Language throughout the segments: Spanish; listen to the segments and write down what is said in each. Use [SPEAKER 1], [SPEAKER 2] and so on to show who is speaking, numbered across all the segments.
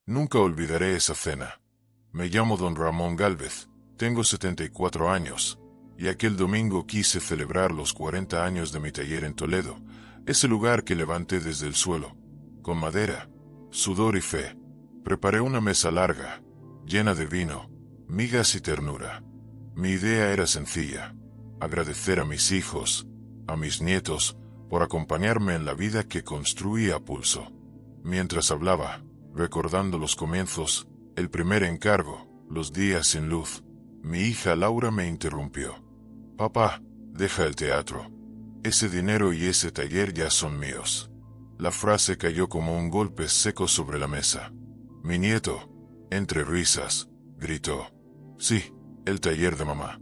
[SPEAKER 1] Nunca olvidaré esa cena. Me llamo don Ramón Gálvez, tengo 74 años, y aquel domingo quise celebrar los 40 años de mi taller en Toledo, ese lugar que levanté desde el suelo, con madera, sudor y fe. Preparé una mesa larga, llena de vino, migas y ternura. Mi idea era sencilla: agradecer a mis hijos, a mis nietos, por acompañarme en la vida que construí a pulso. Mientras hablaba, recordando los comienzos, el primer encargo, los días sin luz, mi hija Laura me interrumpió. «Papá, deja el teatro. Ese dinero y ese taller ya son míos». La frase cayó como un golpe seco sobre la mesa. Mi nieto, entre risas, gritó: «Sí, el taller de mamá».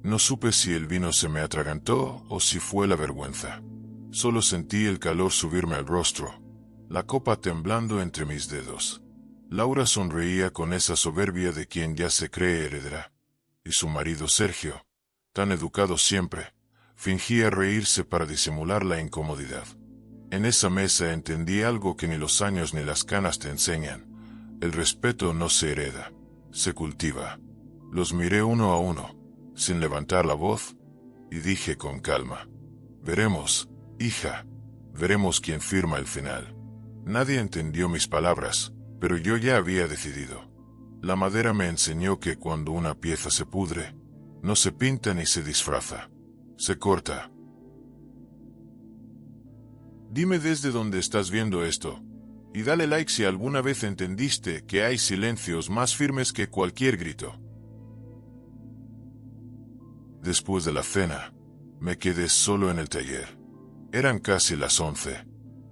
[SPEAKER 1] No supe si el vino se me atragantó o si fue la vergüenza. Solo sentí el calor subirme al rostro, la copa temblando entre mis dedos. Laura sonreía con esa soberbia de quien ya se cree heredera. Y su marido Sergio, tan educado siempre, fingía reírse para disimular la incomodidad. En esa mesa entendí algo que ni los años ni las canas te enseñan. El respeto no se hereda, se cultiva. Los miré uno a uno, sin levantar la voz, y dije con calma: «Veremos, hija, veremos quién firma el final». Nadie entendió mis palabras, pero yo ya había decidido. La madera me enseñó que cuando una pieza se pudre, no se pinta ni se disfraza, se corta. Dime desde dónde estás viendo esto, y dale like si alguna vez entendiste que hay silencios más firmes que cualquier grito. Después de la cena, me quedé solo en el taller. Eran casi las 11.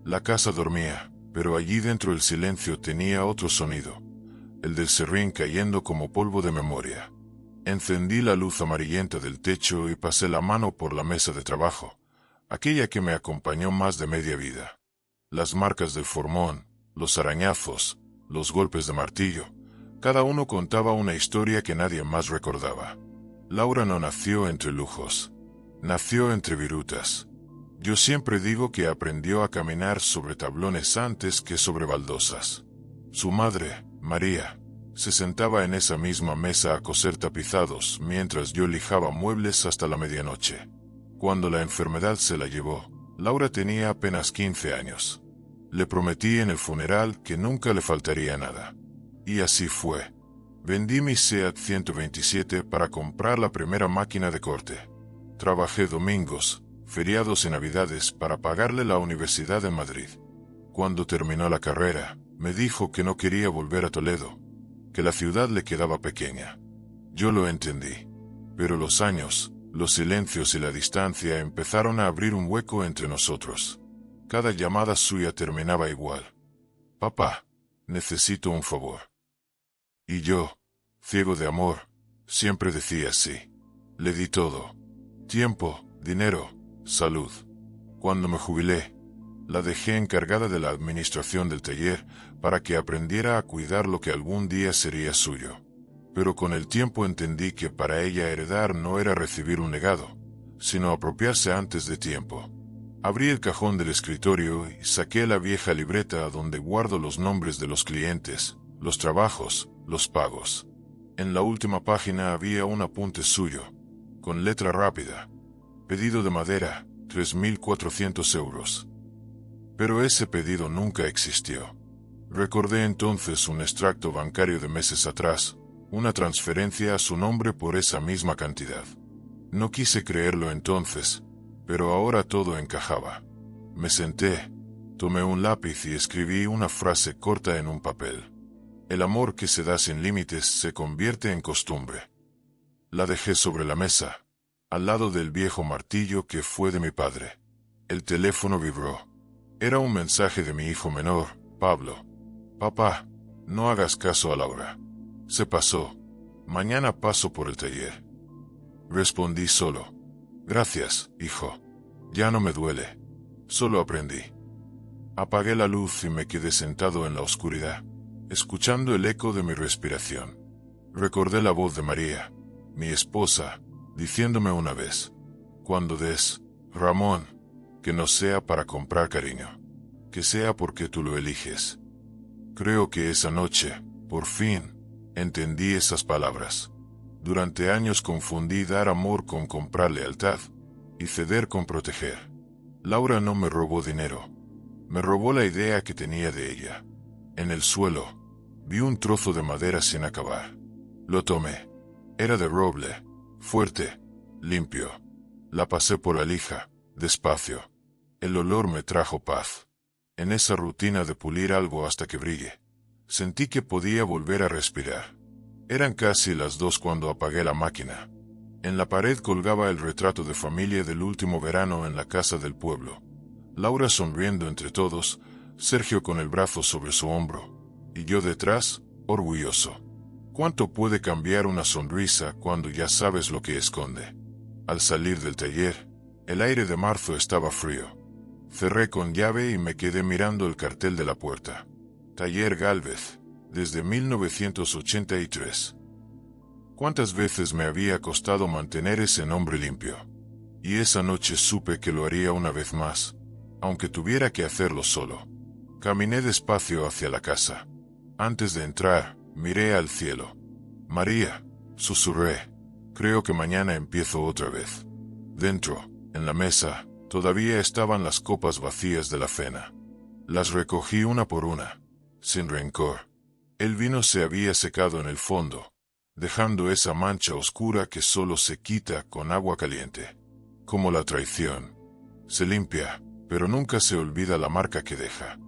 [SPEAKER 1] La casa dormía, pero allí dentro el silencio tenía otro sonido, el del serrín cayendo como polvo de memoria. Encendí la luz amarillenta del techo y pasé la mano por la mesa de trabajo, aquella que me acompañó más de media vida. Las marcas del formón, los arañazos, los golpes de martillo, cada uno contaba una historia que nadie más recordaba. Laura no nació entre lujos, nació entre virutas. Yo siempre digo que aprendió a caminar sobre tablones antes que sobre baldosas. Su madre, María, se sentaba en esa misma mesa a coser tapizados mientras yo lijaba muebles hasta la medianoche. Cuando la enfermedad se la llevó, Laura tenía apenas 15 años. Le prometí en el funeral que nunca le faltaría nada. Y así fue. Vendí mi Seat 127 para comprar la primera máquina de corte. Trabajé domingos, feriados y navidades para pagarle la universidad en Madrid. Cuando terminó la carrera, me dijo que no quería volver a Toledo, que la ciudad le quedaba pequeña. Yo lo entendí. Pero los años, los silencios y la distancia empezaron a abrir un hueco entre nosotros. Cada llamada suya terminaba igual: «Papá, necesito un favor». Y yo, ciego de amor, siempre decía sí. Le di todo: tiempo, dinero, salud. Cuando me jubilé, la dejé encargada de la administración del taller para que aprendiera a cuidar lo que algún día sería suyo. Pero con el tiempo entendí que para ella heredar no era recibir un legado, sino apropiarse antes de tiempo. Abrí el cajón del escritorio y saqué la vieja libreta donde guardo los nombres de los clientes, los trabajos, los pagos. En la última página había un apunte suyo, con letra rápida: «Pedido de madera, 3.400 euros». Pero ese pedido nunca existió. Recordé entonces un extracto bancario de meses atrás, una transferencia a su nombre por esa misma cantidad. No quise creerlo entonces, pero ahora todo encajaba. Me senté, tomé un lápiz y escribí una frase corta en un papel: «El amor que se da sin límites se convierte en costumbre». La dejé sobre la mesa, al lado del viejo martillo que fue de mi padre. El teléfono vibró. Era un mensaje de mi hijo menor, Pablo. «Papá, no hagas caso a Laura. Se pasó. Mañana paso por el taller». Respondí solo: «Gracias, hijo. Ya no me duele. Solo aprendí». Apagué la luz y me quedé sentado en la oscuridad, escuchando el eco de mi respiración. Recordé la voz de María, mi esposa, diciéndome una vez: «Cuando des, Ramón, que no sea para comprar cariño, que sea porque tú lo eliges». Creo que esa noche, por fin, entendí esas palabras. Durante años confundí dar amor con comprar lealtad y ceder con proteger. Laura no me robó dinero. Me robó la idea que tenía de ella. En el suelo, vi un trozo de madera sin acabar. Lo tomé. Era de roble, fuerte, limpio. La pasé por la lija, despacio. El olor me trajo paz. En esa rutina de pulir algo hasta que brille, sentí que podía volver a respirar. Eran casi las 2 cuando apagué la máquina. En la pared colgaba el retrato de familia del último verano en la casa del pueblo. Laura sonriendo entre todos, Sergio con el brazo sobre su hombro, y yo detrás, orgulloso. ¿Cuánto puede cambiar una sonrisa cuando ya sabes lo que esconde? Al salir del taller, el aire de marzo estaba frío. Cerré con llave y me quedé mirando el cartel de la puerta. Taller Gálvez, desde 1983. ¿Cuántas veces me había costado mantener ese nombre limpio? Y esa noche supe que lo haría una vez más, aunque tuviera que hacerlo solo. Caminé despacio hacia la casa. Antes de entrar, miré al cielo. María, susurré, creo que mañana empiezo otra vez. Dentro, en la mesa, todavía estaban las copas vacías de la cena. Las recogí una por una, sin rencor. El vino se había secado en el fondo, dejando esa mancha oscura que solo se quita con agua caliente. Como la traición. Se limpia, pero nunca se olvida la marca que deja.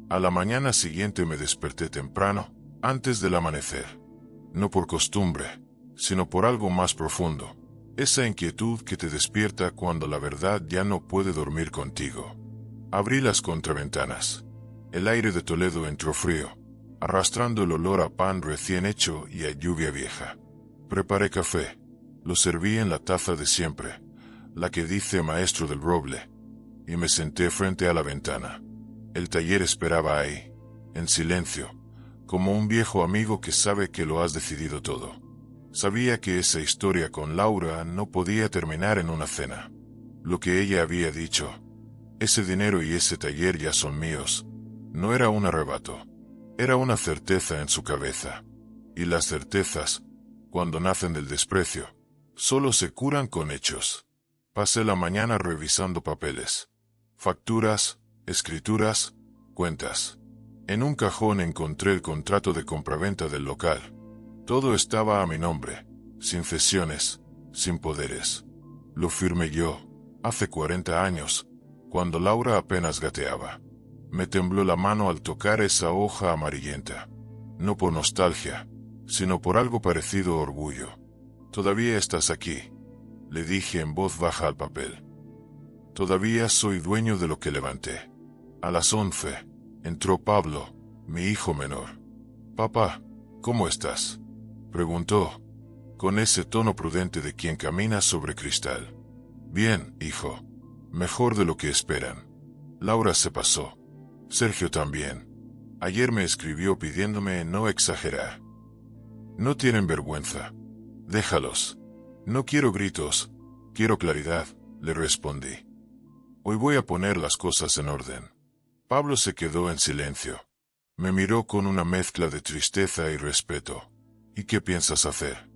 [SPEAKER 1] A la mañana siguiente me desperté temprano, antes del amanecer. No por costumbre, sino por algo más profundo. Esa inquietud que te despierta cuando la verdad ya no puede dormir contigo. Abrí las contraventanas. El aire de Toledo entró frío, arrastrando el olor a pan recién hecho y a lluvia vieja. Preparé café. Lo serví en la taza de siempre, la que dice Maestro del Roble, y me senté frente a la ventana. El taller esperaba ahí, en silencio, como un viejo amigo que sabe que lo has decidido todo. Sabía que esa historia con Laura no podía terminar en una cena. Lo que ella había dicho, ese dinero y ese taller ya son míos, no era un arrebato, era una certeza en su cabeza. Y las certezas, cuando nacen del desprecio, solo se curan con hechos. Pasé la mañana revisando papeles, facturas, escrituras, cuentas. En un cajón encontré el contrato de compraventa del local. Todo estaba a mi nombre, sin cesiones, sin poderes. Lo firmé yo, hace 40 años, cuando Laura apenas gateaba. Me tembló la mano al tocar esa hoja amarillenta. No por nostalgia, sino por algo parecido a orgullo. Todavía estás aquí, le dije en voz baja al papel. Todavía soy dueño de lo que levanté. A las 11, entró Pablo, mi hijo menor. Papá, ¿cómo estás?, preguntó, con ese tono prudente de quien camina sobre cristal. Bien, hijo. Mejor de lo que esperan. Laura se pasó. Sergio también. Ayer me escribió pidiéndome no exagerar. No tienen vergüenza. Déjalos. No quiero gritos, quiero claridad, le respondí. Hoy voy a poner las cosas en orden. Pablo se quedó en silencio. Me miró con una mezcla de tristeza y respeto. ¿Y qué piensas hacer?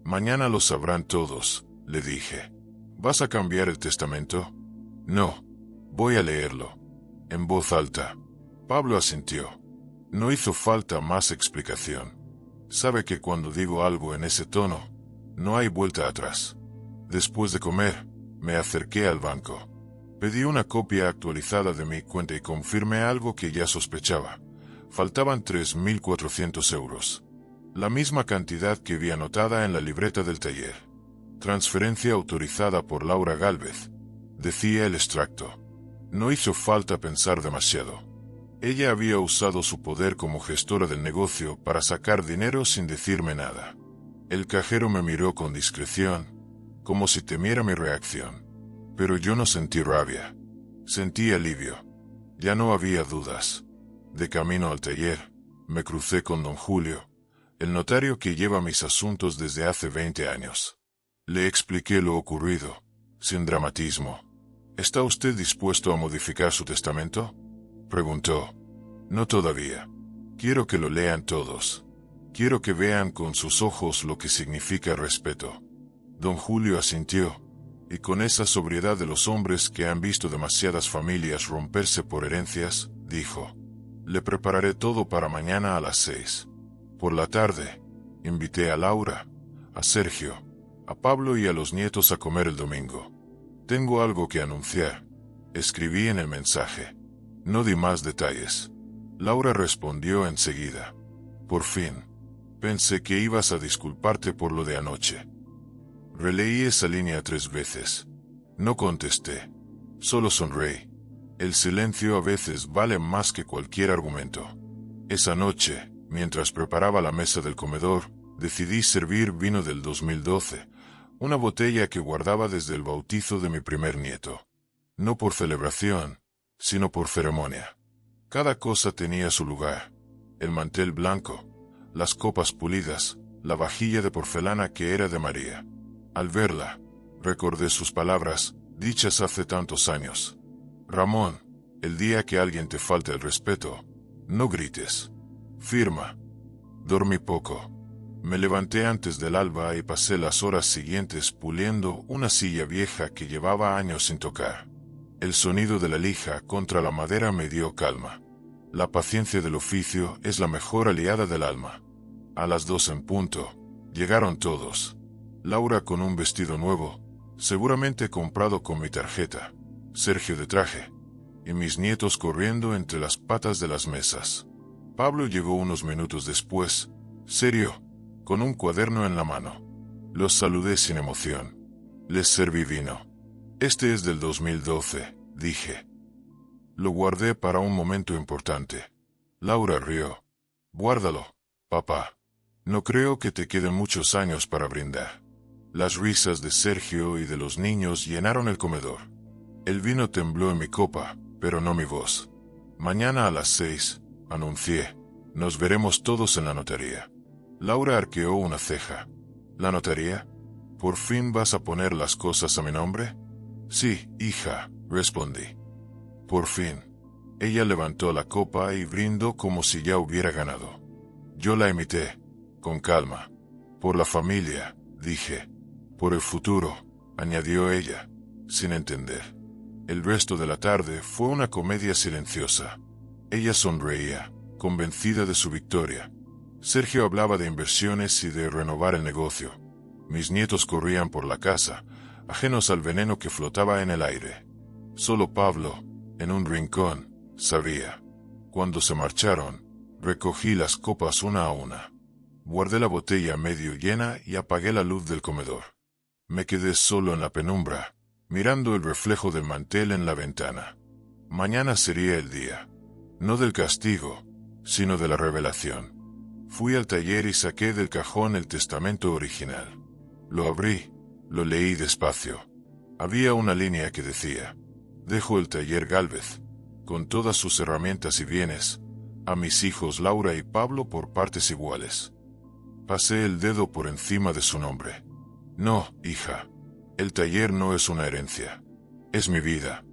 [SPEAKER 1] Mañana lo sabrán todos, le dije. ¿Vas a cambiar el testamento? No. Voy a leerlo. En voz alta. Pablo asintió. No hizo falta más explicación. Sabe que cuando digo algo en ese tono, no hay vuelta atrás. Después de comer, me acerqué al banco. Pedí una copia actualizada de mi cuenta y confirmé algo que ya sospechaba. Faltaban 3.400 euros. La misma cantidad que vi anotada en la libreta del taller. Transferencia autorizada por Laura Gálvez, decía el extracto. No hizo falta pensar demasiado. Ella había usado su poder como gestora del negocio para sacar dinero sin decirme nada. El cajero me miró con discreción, como si temiera mi reacción. Pero yo no sentí rabia. Sentí alivio. Ya no había dudas. De camino al taller, me crucé con don Julio, el notario que lleva mis asuntos desde hace 20 años. Le expliqué lo ocurrido, sin dramatismo. ¿Está usted dispuesto a modificar su testamento?, preguntó. No todavía. Quiero que lo lean todos. Quiero que vean con sus ojos lo que significa respeto. Don Julio asintió, y con esa sobriedad de los hombres que han visto demasiadas familias romperse por herencias, dijo: le prepararé todo para mañana a las 6. Por la tarde, invité a Laura, a Sergio, a Pablo y a los nietos a comer el domingo. Tengo algo que anunciar, escribí en el mensaje. No di más detalles. Laura respondió enseguida: por fin. Pensé que ibas a disculparte por lo de anoche. Releí esa línea 3 veces. No contesté. Solo sonreí. El silencio a veces vale más que cualquier argumento. Esa noche, mientras preparaba la mesa del comedor, decidí servir vino del 2012, una botella que guardaba desde el bautizo de mi primer nieto. No por celebración, sino por ceremonia. Cada cosa tenía su lugar. El mantel blanco, las copas pulidas, la vajilla de porcelana que era de María. Al verla, recordé sus palabras, dichas hace tantos años. Ramón, el día que alguien te falte el respeto, no grites. Firma. Dormí poco. Me levanté antes del alba y pasé las horas siguientes puliendo una silla vieja que llevaba años sin tocar. El sonido de la lija contra la madera me dio calma. La paciencia del oficio es la mejor aliada del alma. A las 2 en punto, llegaron todos. Laura con un vestido nuevo, seguramente comprado con mi tarjeta, Sergio de traje, y mis nietos corriendo entre las patas de las mesas. Pablo llegó unos minutos después, serio, con un cuaderno en la mano. Los saludé sin emoción. Les serví vino. Este es del 2012, dije. Lo guardé para un momento importante. Laura rió. Guárdalo, papá. No creo que te queden muchos años para brindar. Las risas de Sergio y de los niños llenaron el comedor. El vino tembló en mi copa, pero no mi voz. Mañana a las 6, anuncié. Nos veremos todos en la notaría. Laura arqueó una ceja. ¿La notaría? ¿Por fin vas a poner las cosas a mi nombre? Sí, hija, respondí. Por fin. Ella levantó la copa y brindó como si ya hubiera ganado. Yo la imité, con calma. Por la familia, dije. Por el futuro, añadió ella, sin entender. El resto de la tarde fue una comedia silenciosa. Ella sonreía, convencida de su victoria. Sergio hablaba de inversiones y de renovar el negocio. Mis nietos corrían por la casa, ajenos al veneno que flotaba en el aire. Solo Pablo, en un rincón, sabía. Cuando se marcharon, recogí las copas una a una. Guardé la botella medio llena y apagué la luz del comedor. Me quedé solo en la penumbra, mirando el reflejo del mantel en la ventana. Mañana sería el día. No del castigo, sino de la revelación. Fui al taller y saqué del cajón el testamento original. Lo abrí, lo leí despacio. Había una línea que decía: dejo el taller Gálvez, con todas sus herramientas y bienes, a mis hijos Laura y Pablo por partes iguales. Pasé el dedo por encima de su nombre. No, hija. El taller no es una herencia. Es mi vida.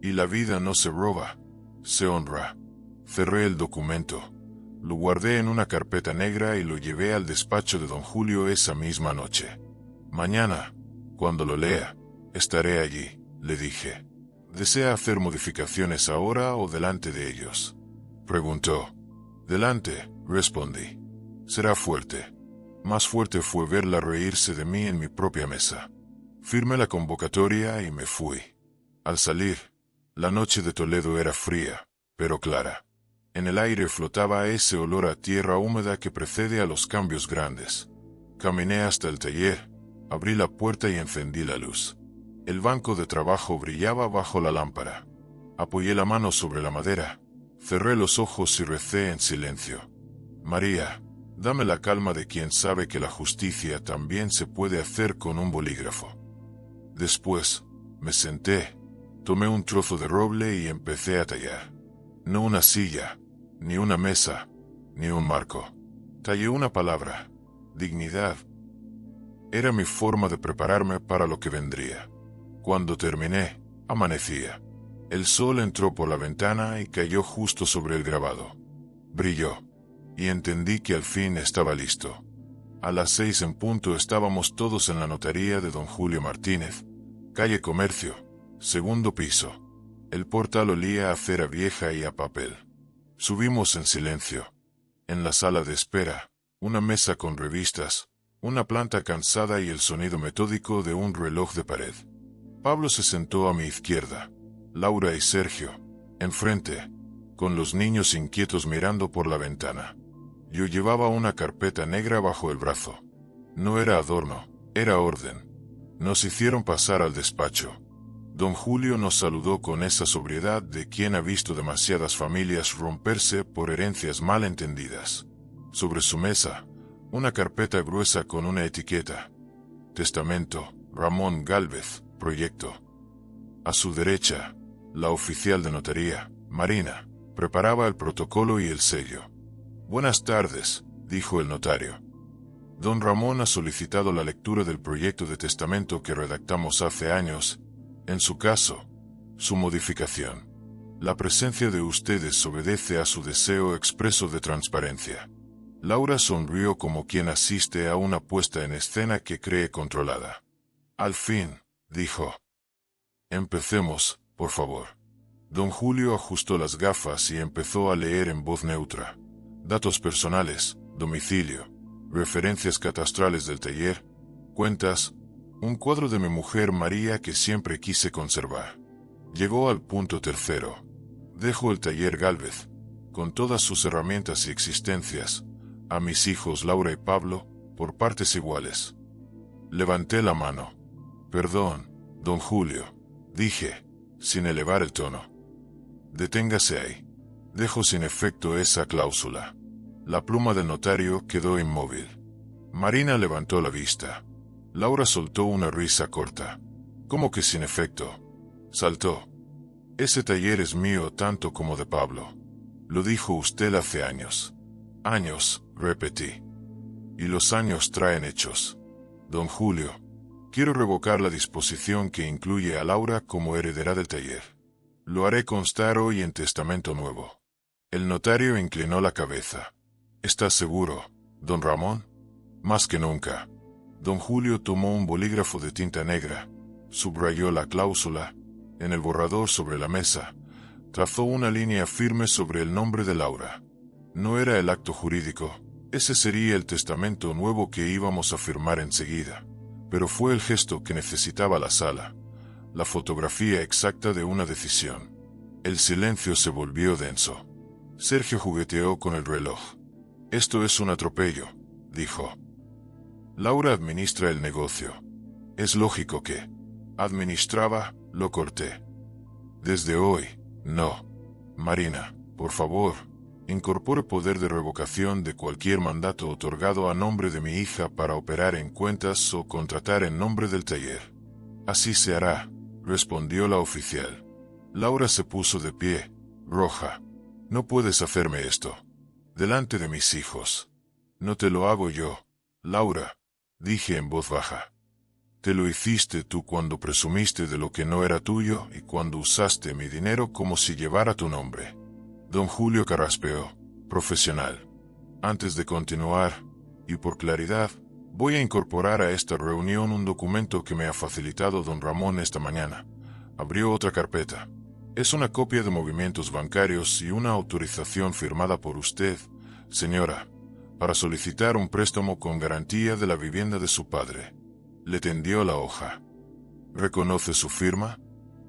[SPEAKER 1] Y la vida no se roba, se honra. Cerré el documento. Lo guardé en una carpeta negra y lo llevé al despacho de don Julio esa misma noche. Mañana, cuando lo lea, estaré allí, le dije. ¿Desea hacer modificaciones ahora o delante de ellos? Preguntó. Delante, respondí. Será fuerte. Más fuerte fue verla reírse de mí en mi propia mesa. Firmé la convocatoria y me fui. Al salir, la noche de Toledo era fría, pero clara. En el aire flotaba ese olor a tierra húmeda que precede a los cambios grandes. Caminé hasta el taller, abrí la puerta y encendí la luz. El banco de trabajo brillaba bajo la lámpara. Apoyé la mano sobre la madera, cerré los ojos y recé en silencio. María, dame la calma de quien sabe que la justicia también se puede hacer con un bolígrafo. Después, me senté, tomé un trozo de roble y empecé a tallar. No una silla, ni una mesa, ni un marco. Tallé una palabra: dignidad. Era mi forma de prepararme para lo que vendría. Cuando terminé, amanecía. El sol entró por la ventana y cayó justo sobre el grabado. Brilló. y entendí que al fin estaba listo. A las 6 en punto estábamos todos en la notaría de don Julio Martínez, calle Comercio, segundo piso. El portal olía a cera vieja y a papel. Subimos en silencio. En la sala de espera, una mesa con revistas, una planta cansada y el sonido metódico de un reloj de pared. Pablo se sentó a mi izquierda, Laura y Sergio, enfrente, con los niños inquietos mirando por la ventana. Yo llevaba una carpeta negra bajo el brazo. No era adorno, era orden. Nos hicieron pasar al despacho. Don Julio nos saludó con esa sobriedad de quien ha visto demasiadas familias romperse por herencias mal entendidas. Sobre su mesa, una carpeta gruesa con una etiqueta. Testamento, Ramón Gálvez, proyecto. A su derecha, la oficial de notaría, Marina, preparaba el protocolo y el sello. Buenas tardes, dijo el notario. Don Ramón ha solicitado la lectura del proyecto de testamento que redactamos hace años, en su caso, su modificación. La presencia de ustedes obedece a su deseo expreso de transparencia. Laura sonrió como quien asiste a una puesta en escena que cree controlada. Al fin, dijo. Empecemos, por favor. Don Julio ajustó las gafas y empezó a leer en voz neutra. Datos personales, domicilio, referencias catastrales del taller, cuentas, un cuadro de mi mujer María que siempre quise conservar. Llegó al punto tercero. Dejo el taller Gálvez, con todas sus herramientas y existencias, a mis hijos Laura y Pablo, por partes iguales. Levanté la mano. Perdón, don Julio, dije, sin elevar el tono. Deténgase ahí. Dejo sin efecto esa cláusula. La pluma del notario quedó inmóvil. Marina levantó la vista. Laura soltó una risa corta. ¿Cómo que sin efecto? Saltó. Ese taller es mío tanto como de Pablo. Lo dijo usted hace años. Años, repetí. Y los años traen hechos. Don Julio, quiero revocar la disposición que incluye a Laura como heredera del taller. Lo haré constar hoy en testamento nuevo. El notario inclinó la cabeza. ¿Estás seguro, don Ramón? Más que nunca. Don Julio tomó un bolígrafo de tinta negra, subrayó la cláusula, en el borrador sobre la mesa, trazó una línea firme sobre el nombre de Laura. No era el acto jurídico, ese sería el testamento nuevo que íbamos a firmar enseguida, pero fue el gesto que necesitaba la sala, la fotografía exacta de una decisión. El silencio se volvió denso. Sergio jugueteó con el reloj. Esto es un atropello, dijo. Laura administra el negocio. Es lógico que administraba, lo corté. Desde hoy, no. Marina, por favor, incorpore poder de revocación de cualquier mandato otorgado a nombre de mi hija para operar en cuentas o contratar en nombre del taller. Así se hará, respondió la oficial. Laura se puso de pie, roja. No puedes hacerme esto. Delante de mis hijos. No te lo hago yo, Laura, dije en voz baja. Te lo hiciste tú cuando presumiste de lo que no era tuyo y cuando usaste mi dinero como si llevara tu nombre. Don Julio carraspeó, profesional. Antes de continuar, y por claridad, voy a incorporar a esta reunión un documento que me ha facilitado don Ramón esta mañana. Abrió otra carpeta. Es una copia de movimientos bancarios y una autorización firmada por usted, señora, para solicitar un préstamo con garantía de la vivienda de su padre. Le tendió la hoja. ¿Reconoce su firma?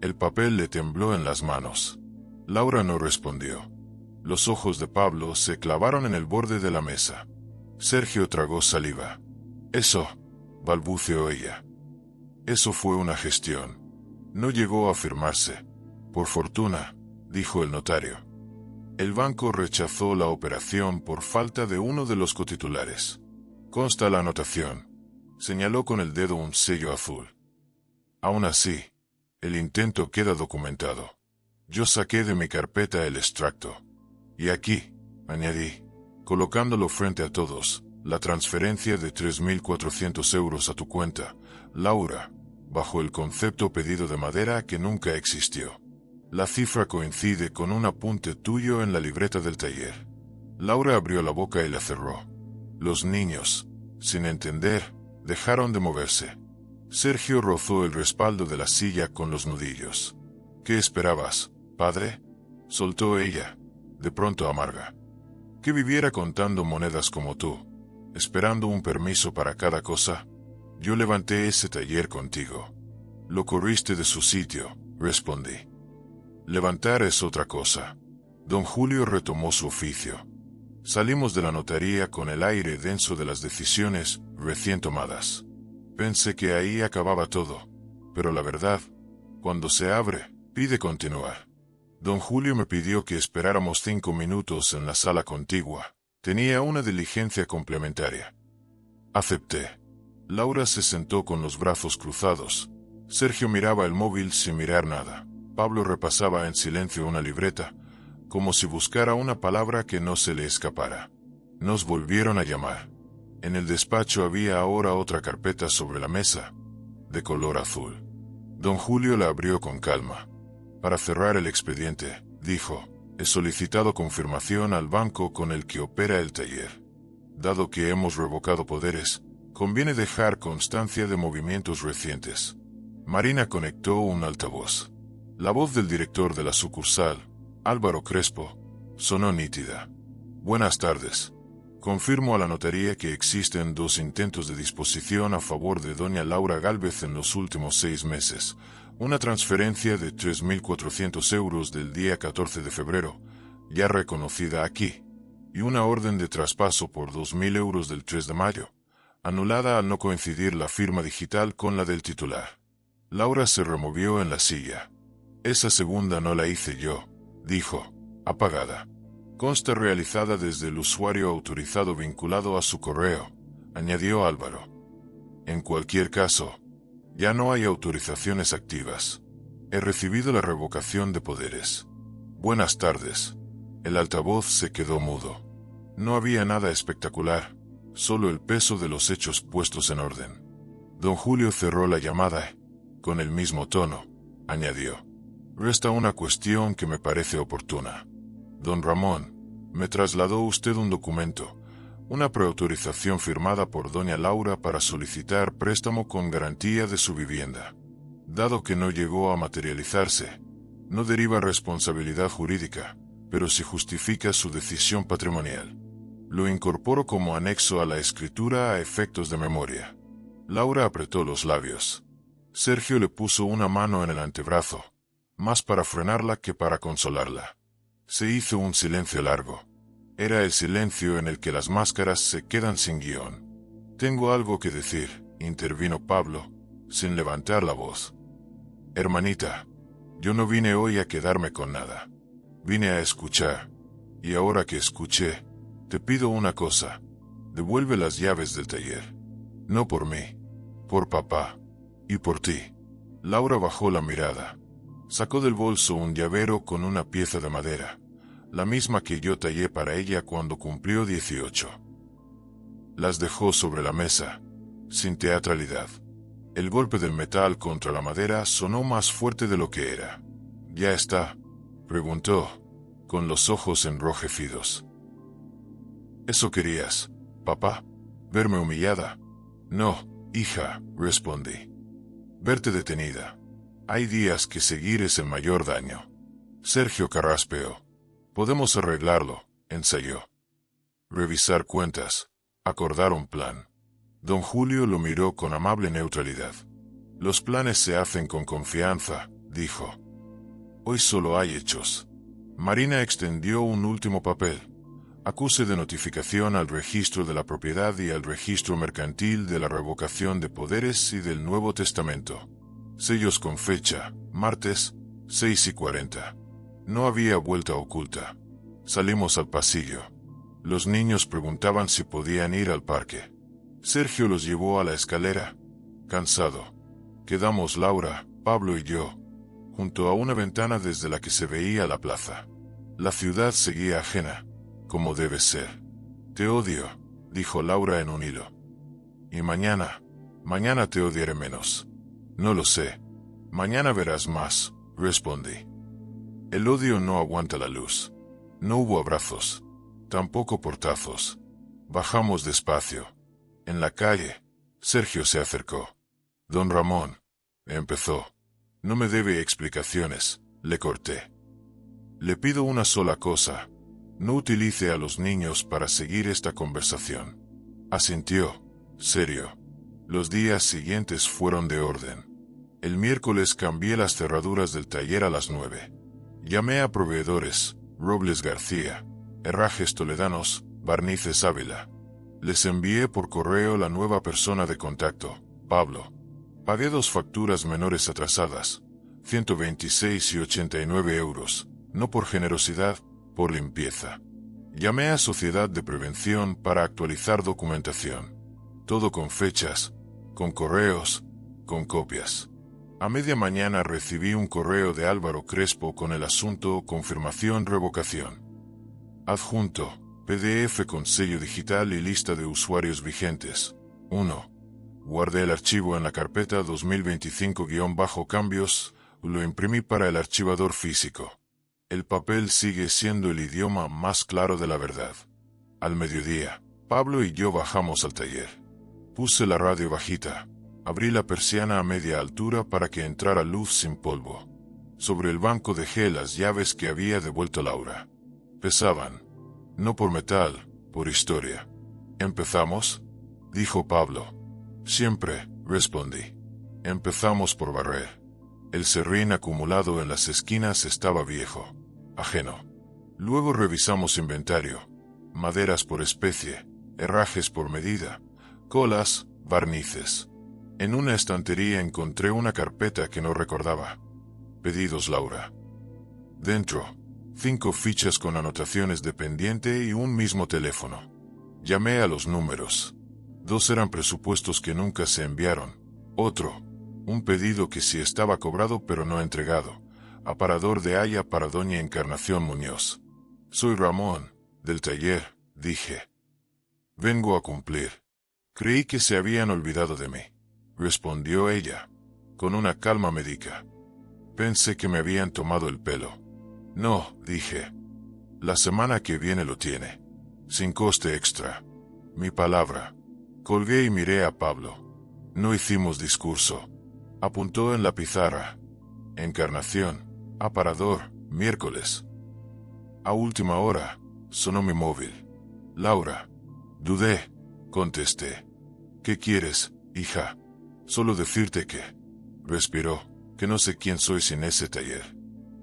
[SPEAKER 1] El papel le tembló en las manos. Laura no respondió. Los ojos de Pablo se clavaron en el borde de la mesa. Sergio tragó saliva. Eso, balbuceó ella. Eso fue una gestión. No llegó a firmarse. Por fortuna, dijo el notario. El banco rechazó la operación por falta de uno de los cotitulares. Consta la anotación. Señaló con el dedo un sello azul. Aún así, el intento queda documentado. Yo saqué de mi carpeta el extracto. Y aquí, añadí, colocándolo frente a todos, la transferencia de 3.400 euros a tu cuenta, Laura, bajo el concepto pedido de madera que nunca existió. La cifra coincide con un apunte tuyo en la libreta del taller. Laura abrió la boca y la cerró. Los niños, sin entender, dejaron de moverse. Sergio rozó el respaldo de la silla con los nudillos. ¿Qué esperabas, padre? Soltó ella, de pronto amarga. Que viviera contando monedas como tú, esperando un permiso para cada cosa. Yo levanté ese taller contigo. Lo corriste de su sitio, respondí. Levantar es otra cosa. Don Julio retomó su oficio. Salimos de la notaría con el aire denso de las decisiones recién tomadas. Pensé que ahí acababa todo, pero la verdad, cuando se abre, pide continuar. Don Julio me pidió que esperáramos 5 minutos en la sala contigua. Tenía una diligencia complementaria. Acepté. Laura se sentó con los brazos cruzados. Sergio miraba el móvil sin mirar nada. Pablo repasaba en silencio una libreta, como si buscara una palabra que no se le escapara. Nos volvieron a llamar. En el despacho había ahora otra carpeta sobre la mesa, de color azul. Don Julio la abrió con calma. Para cerrar el expediente, dijo, he solicitado confirmación al banco con el que opera el taller. Dado que hemos revocado poderes, conviene dejar constancia de movimientos recientes. Marina conectó un altavoz. La voz del director de la sucursal, Álvaro Crespo, sonó nítida. Buenas tardes. Confirmo a la notaría que existen 2 intentos de disposición a favor de doña Laura Gálvez en los últimos 6 meses. Una transferencia de 3.400 euros del día 14 de febrero, ya reconocida aquí, y una orden de traspaso por 2.000 euros del 3 de mayo, anulada al no coincidir la firma digital con la del titular. Laura se removió en la silla. Esa segunda no la hice yo, dijo, apagada. Consta realizada desde el usuario autorizado vinculado a su correo, añadió Álvaro. En cualquier caso, ya no hay autorizaciones activas. He recibido la revocación de poderes. Buenas tardes. El altavoz se quedó mudo. No había nada espectacular, solo el peso de los hechos puestos en orden. Don Julio cerró la llamada. Con el mismo tono, añadió. Resta una cuestión que me parece oportuna. Don Ramón, me trasladó usted un documento, una preautorización firmada por doña Laura para solicitar préstamo con garantía de su vivienda. Dado que no llegó a materializarse, no deriva responsabilidad jurídica, pero sí justifica su decisión patrimonial. Lo incorporo como anexo a la escritura a efectos de memoria. Laura apretó los labios. Sergio le puso una mano en el antebrazo, más para frenarla que para consolarla. Se hizo un silencio largo. Era el silencio en el que las máscaras se quedan sin guión. Tengo algo que decir, intervino Pablo, sin levantar la voz. Hermanita, yo no vine hoy a quedarme con nada. Vine a escuchar. Y ahora que escuché, te pido una cosa. Devuelve las llaves del taller. No por mí, por papá. Y por ti. Laura bajó la mirada. Sacó del bolso un llavero con una pieza de madera, la misma que yo tallé para ella cuando cumplió 18. Las dejó sobre la mesa, sin teatralidad. El golpe del metal contra la madera sonó más fuerte de lo que era. ¿Ya está?, preguntó, con los ojos enrojecidos. ¿Eso querías, papá? ¿Verme humillada? No, hija, respondí. Verte detenida. Hay días que seguir es el mayor daño. Sergio carraspeó. Podemos arreglarlo, ensayó. Revisar cuentas. Acordar un plan. Don Julio lo miró con amable neutralidad. Los planes se hacen con confianza, dijo. Hoy solo hay hechos. Marina extendió un último papel. Acuse de notificación al registro de la propiedad y al registro mercantil de la revocación de poderes y del Nuevo Testamento. Sellos con fecha, martes, 6:40. No había vuelta oculta. Salimos al pasillo. Los niños preguntaban si podían ir al parque. Sergio los llevó a la escalera. Cansado. Quedamos Laura, Pablo y yo, junto a una ventana desde la que se veía la plaza. La ciudad seguía ajena, como debe ser. Te odio, dijo Laura en un hilo. Y mañana te odiaré menos. No lo sé. Mañana verás más, respondí. El odio no aguanta la luz. No hubo abrazos. tampoco portazos. Bajamos despacio. En la calle, Sergio se acercó. Don Ramón, empezó. No me debe explicaciones, le corté. Le pido una sola cosa. No utilice a los niños para seguir esta conversación. Asintió, serio. Los días siguientes fueron de orden. El miércoles cambié las cerraduras del taller a las 9. Llamé a proveedores, Robles García, Herrajes Toledanos, Barnices Ávila. Les envié por correo la nueva persona de contacto, Pablo. Pagué 2 facturas menores atrasadas, 126 y 89 euros, no por generosidad, por limpieza. Llamé a Sociedad de Prevención para actualizar documentación. Todo con fechas, con correos, con copias. A media mañana recibí un correo de Álvaro Crespo con el asunto confirmación revocación. Adjunto, PDF con sello digital y lista de usuarios vigentes. 1. Guardé el archivo en la carpeta 2025-cambios, lo imprimí para el archivador físico. El papel sigue siendo el idioma más claro de la verdad. Al mediodía, Pablo y yo bajamos al taller. Puse la radio bajita. Abrí la persiana a media altura para que entrara luz sin polvo. Sobre el banco dejé las llaves que había devuelto Laura. Pesaban. No por metal, por historia. ¿Empezamos?, dijo Pablo. Siempre, respondí. Empezamos por barrer. El serrín acumulado en las esquinas estaba viejo, ajeno. Luego revisamos inventario. Maderas por especie, herrajes por medida, colas, barnices. En una estantería encontré una carpeta que no recordaba. Pedidos Laura. Dentro, 5 fichas con anotaciones de pendiente y un mismo teléfono. Llamé a los números. 2 eran presupuestos que nunca se enviaron. Otro, un pedido que sí estaba cobrado pero no entregado. Aparador de Haya para doña Encarnación Muñoz. Soy Ramón, del taller, dije. Vengo a cumplir. Creí que se habían olvidado de mí, respondió ella, con una calma médica. Pensé que me habían tomado el pelo. No, dije. La semana que viene lo tiene. Sin coste extra. Mi palabra. Colgué y miré a Pablo. No hicimos discurso. Apuntó en la pizarra. Encarnación, aparador, miércoles. A última hora, sonó mi móvil. Laura. Dudé, contesté. ¿Qué quieres, hija? Solo decirte que... Respiró, que no sé quién soy sin ese taller.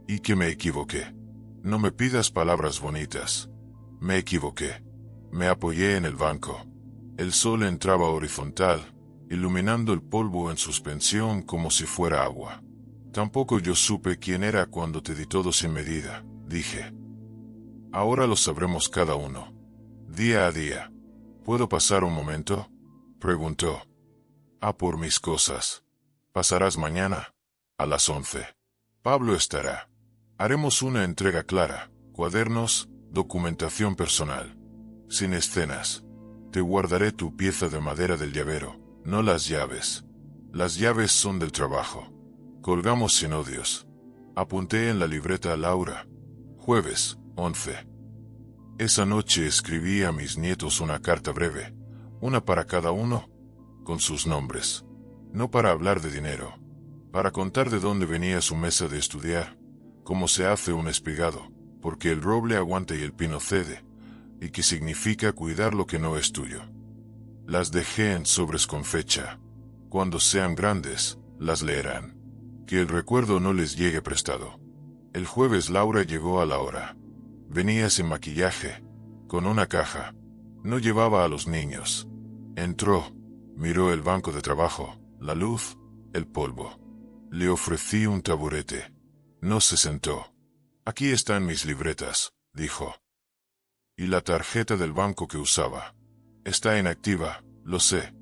[SPEAKER 1] Y que me equivoqué. No me pidas palabras bonitas. Me equivoqué. Me apoyé en el banco. El sol entraba horizontal, iluminando el polvo en suspensión como si fuera agua. Tampoco yo supe quién era cuando te di todo sin medida, dije. Ahora lo sabremos cada uno. Día a día. ¿Puedo pasar un momento?, preguntó. A por mis cosas. Pasarás mañana, a las 11. Pablo estará. Haremos una entrega clara, cuadernos, documentación personal. Sin escenas. Te guardaré tu pieza de madera del llavero, no las llaves. Las llaves son del trabajo. Colgamos sin odios. Apunté en la libreta a Laura. Jueves, 11. Esa noche escribí a mis nietos una carta breve, una para cada uno, con sus nombres. No para hablar de dinero, para contar de dónde venía su mesa de estudiar, cómo se hace un espigado, porque el roble aguanta y el pino cede, y qué significa cuidar lo que no es tuyo. Las dejé en sobres con fecha. Cuando sean grandes, las leerán. Que el recuerdo no les llegue prestado. El jueves Laura llegó a la hora. Venía sin maquillaje, con una caja. No llevaba a los niños. Entró, miró el banco de trabajo, la luz, el polvo. Le ofrecí un taburete. No se sentó. Aquí están mis libretas, dijo. Y la tarjeta del banco que usaba. Está inactiva, lo sé,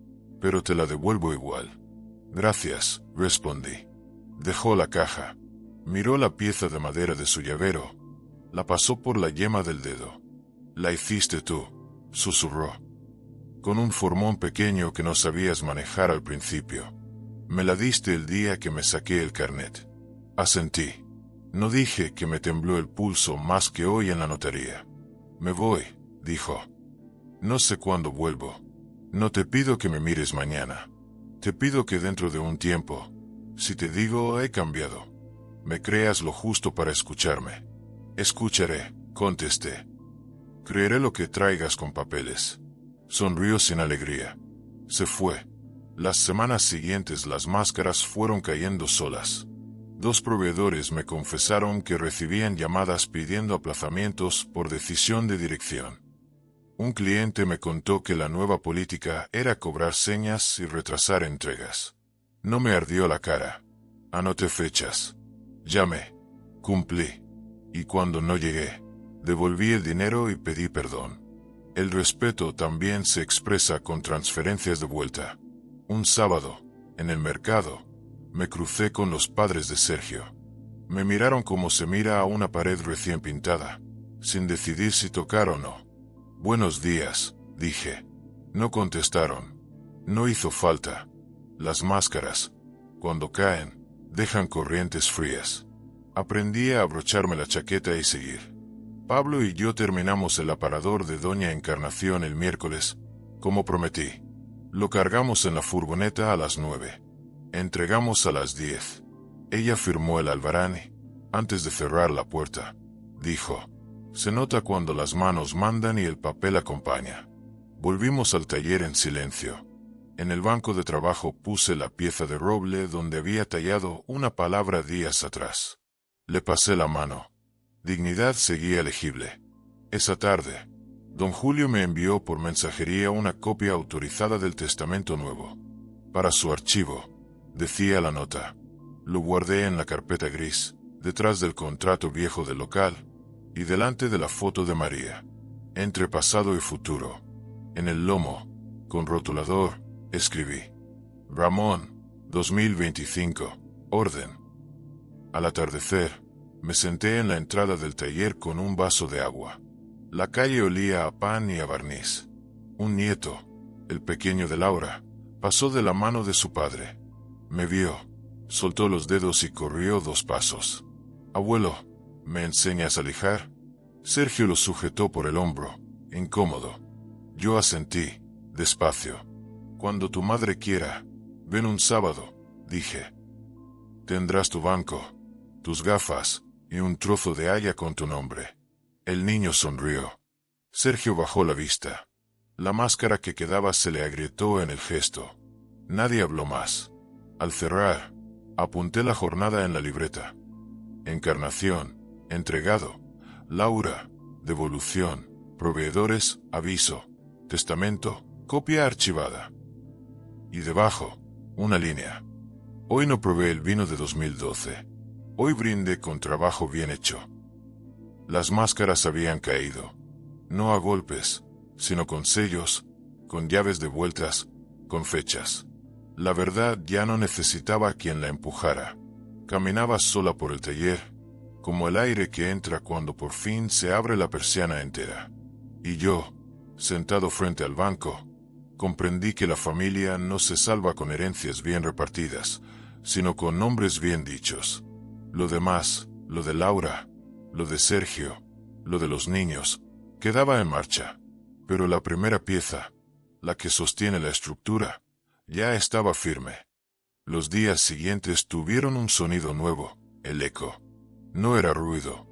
[SPEAKER 1] pero te la devuelvo igual. Gracias, respondí. Dejó la caja. Miró la pieza de madera de su llavero. La pasó por la yema del dedo. La hiciste tú, susurró. Con un formón pequeño que no sabías manejar al principio. Me la diste el día que me saqué el carnet. Asentí. No dije que me tembló el pulso más que hoy en la notaría. Me voy, dijo. No sé cuándo vuelvo. No te pido que me mires mañana. Te pido que dentro de un tiempo, si te digo he cambiado, me creas lo justo para escucharme. Escucharé, contesté. Creeré lo que traigas con papeles. Sonrió sin alegría. Se fue. Las semanas siguientes las máscaras fueron cayendo solas. 2 proveedores me confesaron que recibían llamadas pidiendo aplazamientos por decisión de dirección. Un cliente me contó que la nueva política era cobrar señas y retrasar entregas. No me ardió la cara. Anoté fechas. Llamé. Cumplí. Y cuando no llegué, devolví el dinero y pedí perdón. El respeto también se expresa con transferencias de vuelta. Un sábado, en el mercado, me crucé con los padres de Sergio. Me miraron como se mira a una pared recién pintada, sin decidir si tocar o no. Buenos días, dije. No contestaron. No hizo falta. Las máscaras, cuando caen, dejan corrientes frías. Aprendí a abrocharme la chaqueta y seguir. Pablo y yo terminamos el aparador de Doña Encarnación el miércoles, como prometí. Lo cargamos en la furgoneta a las 9. Entregamos a las 10. Ella firmó el albarán y, antes de cerrar la puerta, dijo: se nota cuando las manos mandan y el papel acompaña. Volvimos al taller en silencio. En el banco de trabajo puse la pieza de roble donde había tallado una palabra días atrás. Le pasé la mano. Dignidad seguía legible. Esa tarde, don Julio me envió por mensajería una copia autorizada del testamento nuevo. Para su archivo, decía la nota. Lo guardé en la carpeta gris, detrás del contrato viejo del local, y delante de la foto de María. Entre pasado y futuro. En el lomo, con rotulador, escribí: Ramón, 2025, orden. Al atardecer, me senté en la entrada del taller con un vaso de agua. La calle olía a pan y a barniz. Un nieto, el pequeño de Laura, pasó de la mano de su padre. Me vio, soltó los dedos y corrió 2 pasos. Abuelo, ¿me enseñas a lijar? Sergio lo sujetó por el hombro, incómodo. Yo asentí, despacio. Cuando tu madre quiera, ven un sábado, dije. Tendrás tu banco, tus gafas, y un trozo de haya con tu nombre. El niño sonrió. Sergio bajó la vista. La máscara que quedaba se le agrietó en el gesto. Nadie habló más. Al cerrar, apunté la jornada en la libreta. Encarnación, entregado. Laura, devolución. Proveedores, aviso. Testamento, copia archivada. Y debajo, una línea. Hoy no probé el vino de 2012. Hoy brindé con trabajo bien hecho. Las máscaras habían caído. No a golpes, sino con sellos, con llaves de vueltas, con fechas. La verdad ya no necesitaba a quien la empujara. Caminaba sola por el taller, como el aire que entra cuando por fin se abre la persiana entera. Y yo, sentado frente al banco, comprendí que la familia no se salva con herencias bien repartidas, sino con nombres bien dichos. Lo demás, lo de Laura, lo de Sergio, lo de los niños, quedaba en marcha. Pero la primera pieza, la que sostiene la estructura, ya estaba firme. Los días siguientes tuvieron un sonido nuevo, el eco. No era ruido,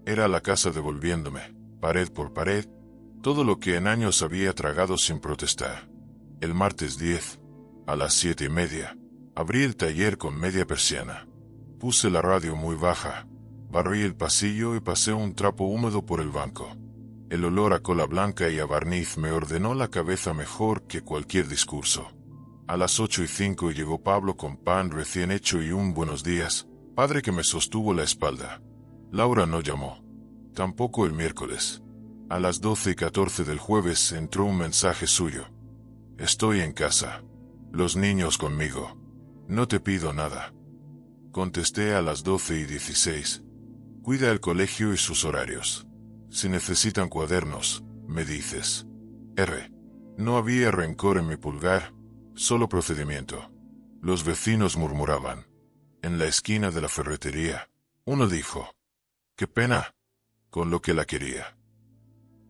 [SPEAKER 1] era la casa devolviéndome, pared por pared, todo lo que en años había tragado sin protestar. El martes 10, a las 7:30, abrí el taller con media persiana. Puse la radio muy baja, barrí el pasillo y pasé un trapo húmedo por el banco. El olor a cola blanca y a barniz me ordenó la cabeza mejor que cualquier discurso. A las 8:05 llegó Pablo con pan recién hecho y un buenos días, padre, que me sostuvo la espalda. Laura no llamó. Tampoco el miércoles. A las 12:14 del jueves entró un mensaje suyo. Estoy en casa. Los niños conmigo. No te pido nada. Contesté a las 12:16. Cuida el colegio y sus horarios. Si necesitan cuadernos, me dices. No había rencor en mi pulgar, solo procedimiento. Los vecinos murmuraban. En la esquina de la ferretería, uno dijo: «Qué pena», con lo que la quería.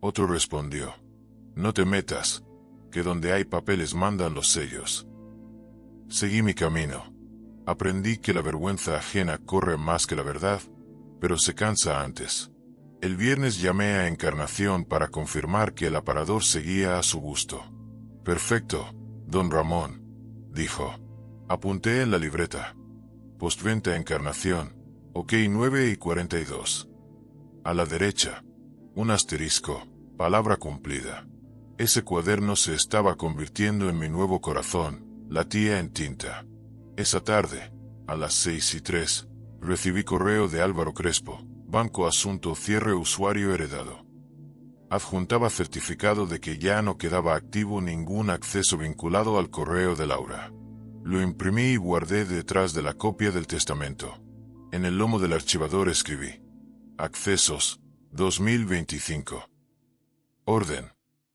[SPEAKER 1] Otro respondió: no te metas, que donde hay papeles mandan los sellos. Seguí mi camino. Aprendí que la vergüenza ajena corre más que la verdad, pero se cansa antes. El viernes llamé a Encarnación para confirmar que el aparador seguía a su gusto. Perfecto, don Ramón, dijo. Apunté en la libreta. Postventa Encarnación, OK 9:42. A la derecha, un asterisco, palabra cumplida. Ese cuaderno se estaba convirtiendo en mi nuevo corazón, latía en tinta. Esa tarde, a las 6:03, recibí correo de Álvaro Crespo, Banco Asunto Cierre Usuario Heredado. Adjuntaba certificado de que ya no quedaba activo ningún acceso vinculado al correo de Laura. Lo imprimí y guardé detrás de la copia del testamento. En el lomo del archivador escribí: Accesos, 2025. Orden.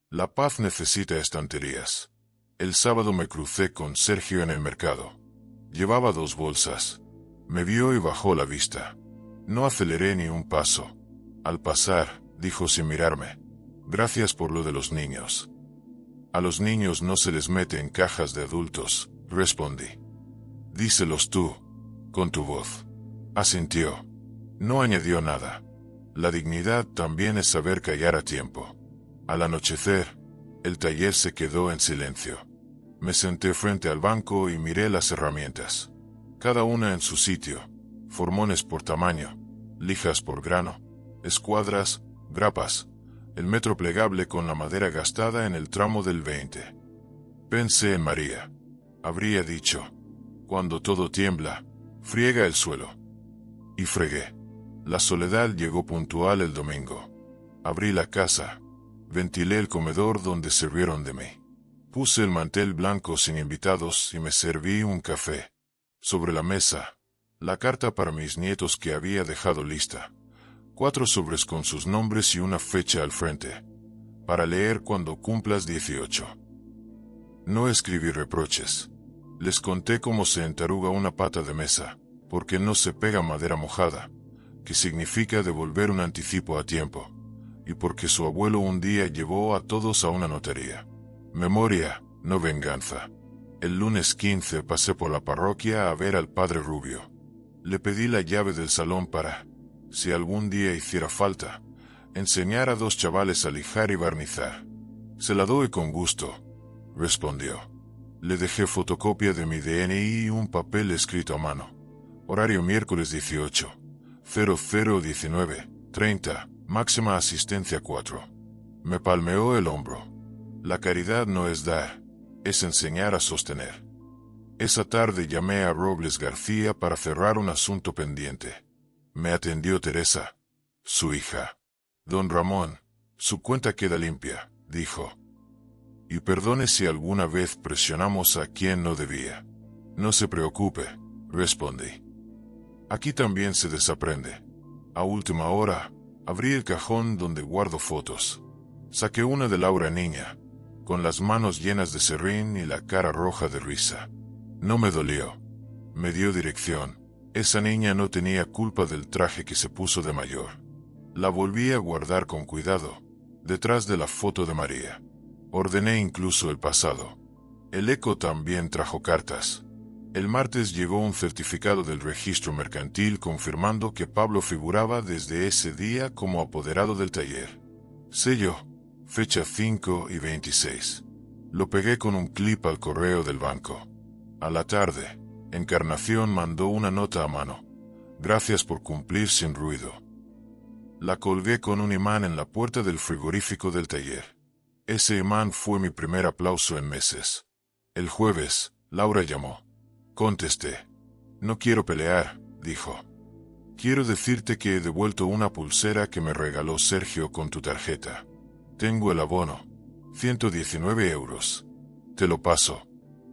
[SPEAKER 1] La Paz necesita estanterías. El sábado me crucé con Sergio en el mercado. Llevaba 2 bolsas. Me vio y bajó la vista. No aceleré ni un paso. Al pasar, dijo sin mirarme: gracias por lo de los niños. A los niños no se les mete en cajas de adultos, respondí. Díselos tú, con tu voz. Asintió. No añadió nada. La dignidad también es saber callar a tiempo. Al anochecer, el taller se quedó en silencio. Me senté frente al banco y miré las herramientas. Cada una en su sitio. Formones por tamaño, lijas por grano, escuadras, grapas, el metro plegable con la madera gastada en el tramo del 20. Pensé en María. Habría dicho: cuando todo tiembla, friega el suelo. Y fregué. La soledad llegó puntual el domingo. Abrí la casa. Ventilé el comedor donde sirvieron de mí. Puse el mantel blanco sin invitados y me serví un café. Sobre la mesa, la carta para mis nietos que había dejado lista. 4 sobres con sus nombres y una fecha al frente. Para leer cuando cumplas 18. No escribí reproches. Les conté cómo se entaruga una pata de mesa, porque no se pega madera mojada, que significa devolver un anticipo a tiempo, y porque su abuelo un día llevó a todos a una notaría. Memoria, no venganza. El lunes 15 pasé por la parroquia a ver al padre Rubio. Le pedí la llave del salón para, si algún día hiciera falta, enseñar a 2 chavales a lijar y barnizar. Se la doy con gusto, respondió. Le dejé fotocopia de mi DNI y un papel escrito a mano. Horario miércoles 18, 0019:30, máxima asistencia 4. Me palmeó el hombro. La caridad no es dar, es enseñar a sostener. Esa tarde llamé a Robles García para cerrar un asunto pendiente. Me atendió Teresa, su hija. Don Ramón, su cuenta queda limpia, dijo. Y perdone si alguna vez presionamos a quien no debía. No se preocupe, respondí. Aquí también se desaprende. A última hora, abrí el cajón donde guardo fotos. Saqué una de Laura niña, con las manos llenas de serrín y la cara roja de risa. No me dolió. Me dio dirección. Esa niña no tenía culpa del traje que se puso de mayor. La volví a guardar con cuidado, detrás de la foto de María. Ordené incluso el pasado. El eco también trajo cartas. El martes llegó un certificado del registro mercantil confirmando que Pablo figuraba desde ese día como apoderado del taller. Sello, fecha 5/26. Lo pegué con un clip al correo del banco. A la tarde, Encarnación mandó una nota a mano. Gracias por cumplir sin ruido. La colgué con un imán en la puerta del frigorífico del taller. Ese imán fue mi primer aplauso en meses. El jueves, Laura llamó. Contesté. No quiero pelear, dijo. Quiero decirte que he devuelto una pulsera que me regaló Sergio con tu tarjeta. Tengo el abono. 119 euros. Te lo paso.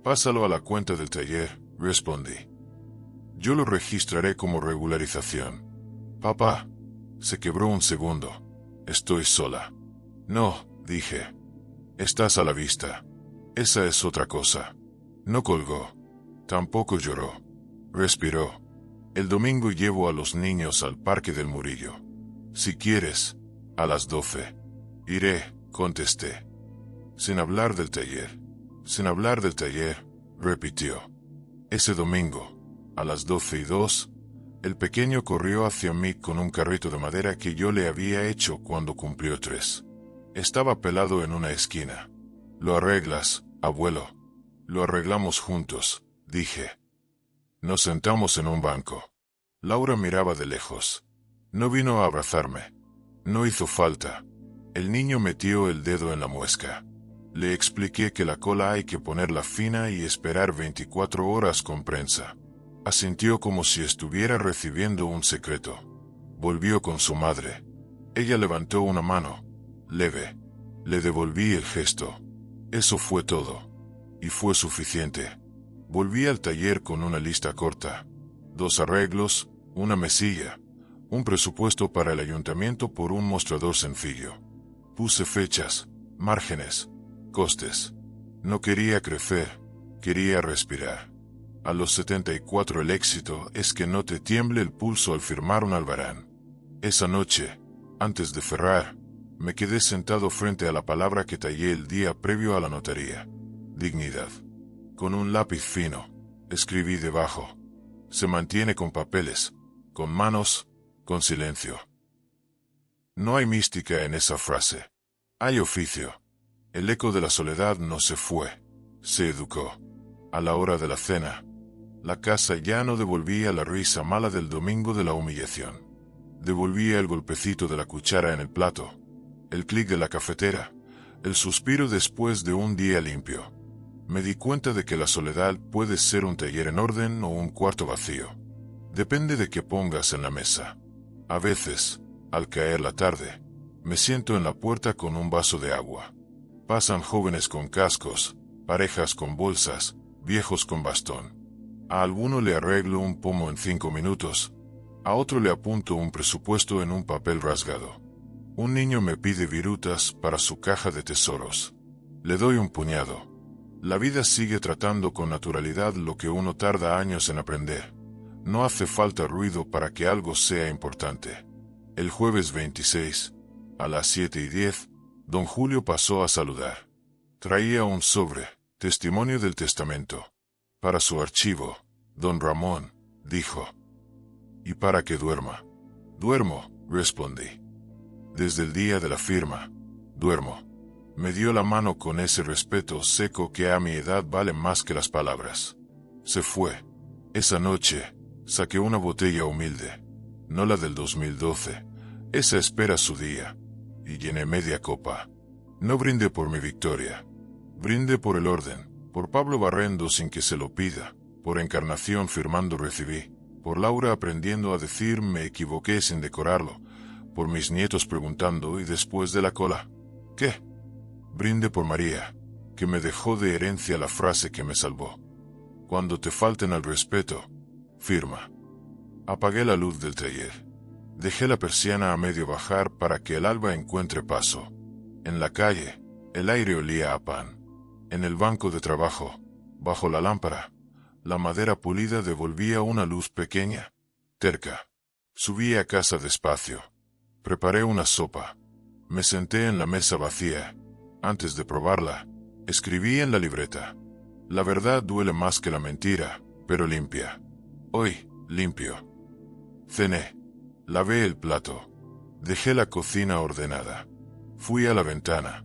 [SPEAKER 1] Pásalo a la cuenta del taller, respondí. Yo lo registraré como regularización. Papá. Se quebró un segundo. Estoy sola. No, dije. Estás a la vista. Esa es otra cosa. No colgó. Tampoco lloró. Respiró. El domingo llevo a los niños al Parque del Murillo. Si quieres, a las 12. Iré, contesté. Sin hablar del taller. Sin hablar del taller, repitió. Ese domingo, a las 12:02, el pequeño corrió hacia mí con un carrito de madera que yo le había hecho cuando cumplió 3. Estaba pelado en una esquina. «¿Lo arreglas, abuelo?» «Lo arreglamos juntos», dije. Nos sentamos en un banco. Laura miraba de lejos. No vino a abrazarme. No hizo falta. El niño metió el dedo en la muesca. Le expliqué que la cola hay que ponerla fina y esperar 24 horas con prensa. Asintió como si estuviera recibiendo un secreto. Volvió con su madre. Ella levantó una mano, leve. Le devolví el gesto. Eso fue todo. Y fue suficiente. Volví al taller con una lista corta. 2 arreglos, una mesilla, un presupuesto para el ayuntamiento por un mostrador sencillo. Puse fechas, márgenes, costes. No quería crecer, quería respirar. A los 74 el éxito es que no te tiemble el pulso al firmar un albarán. Esa noche, antes de cerrar, me quedé sentado frente a la palabra que tallé el día previo a la notaría. Dignidad. Con un lápiz fino, escribí debajo. Se mantiene con papeles, con manos, con silencio. No hay mística en esa frase. Hay oficio. El eco de la soledad no se fue, se educó. A la hora de la cena, la casa ya no devolvía la risa mala del domingo de la humillación. Devolvía el golpecito de la cuchara en el plato, el clic de la cafetera, el suspiro después de un día limpio. Me di cuenta de que la soledad puede ser un taller en orden o un cuarto vacío. Depende de qué pongas en la mesa. A veces, al caer la tarde, me siento en la puerta con un vaso de agua. Pasan jóvenes con cascos, parejas con bolsas, viejos con bastón. A alguno le arreglo un pomo en 5 minutos, a otro le apunto un presupuesto en un papel rasgado. Un niño me pide virutas para su caja de tesoros. Le doy un puñado. La vida sigue tratando con naturalidad lo que uno tarda años en aprender. No hace falta ruido para que algo sea importante. El jueves 26, a las 7:10, don Julio pasó a saludar. Traía un sobre, testimonio del testamento. Para su archivo, don Ramón, dijo. Y para que duerma. Duermo, respondí. Desde el día de la firma, duermo. Me dio la mano con ese respeto seco que a mi edad vale más que las palabras. Se fue. Esa noche, saqué una botella humilde, no la del 2012, esa espera su día, y llené media copa. No brindé por mi victoria. Brindé por el orden, por Pablo barrendo sin que se lo pida, por Encarnación firmando recibí, por Laura aprendiendo a decir me equivoqué sin decorarlo, por mis nietos preguntando y después de la cola, ¿qué? Brinde por María, que me dejó de herencia la frase que me salvó. Cuando te falten al respeto, firma. Apagué la luz del taller. Dejé la persiana a medio bajar para que el alba encuentre paso. En la calle, el aire olía a pan. En el banco de trabajo, bajo la lámpara, la madera pulida devolvía una luz pequeña, terca. Subí a casa despacio. Preparé una sopa. Me senté en la mesa vacía. Antes de probarla, escribí en la libreta. La verdad duele más que la mentira, pero limpia. Hoy, limpio. Cené. Lavé el plato. Dejé la cocina ordenada. Fui a la ventana.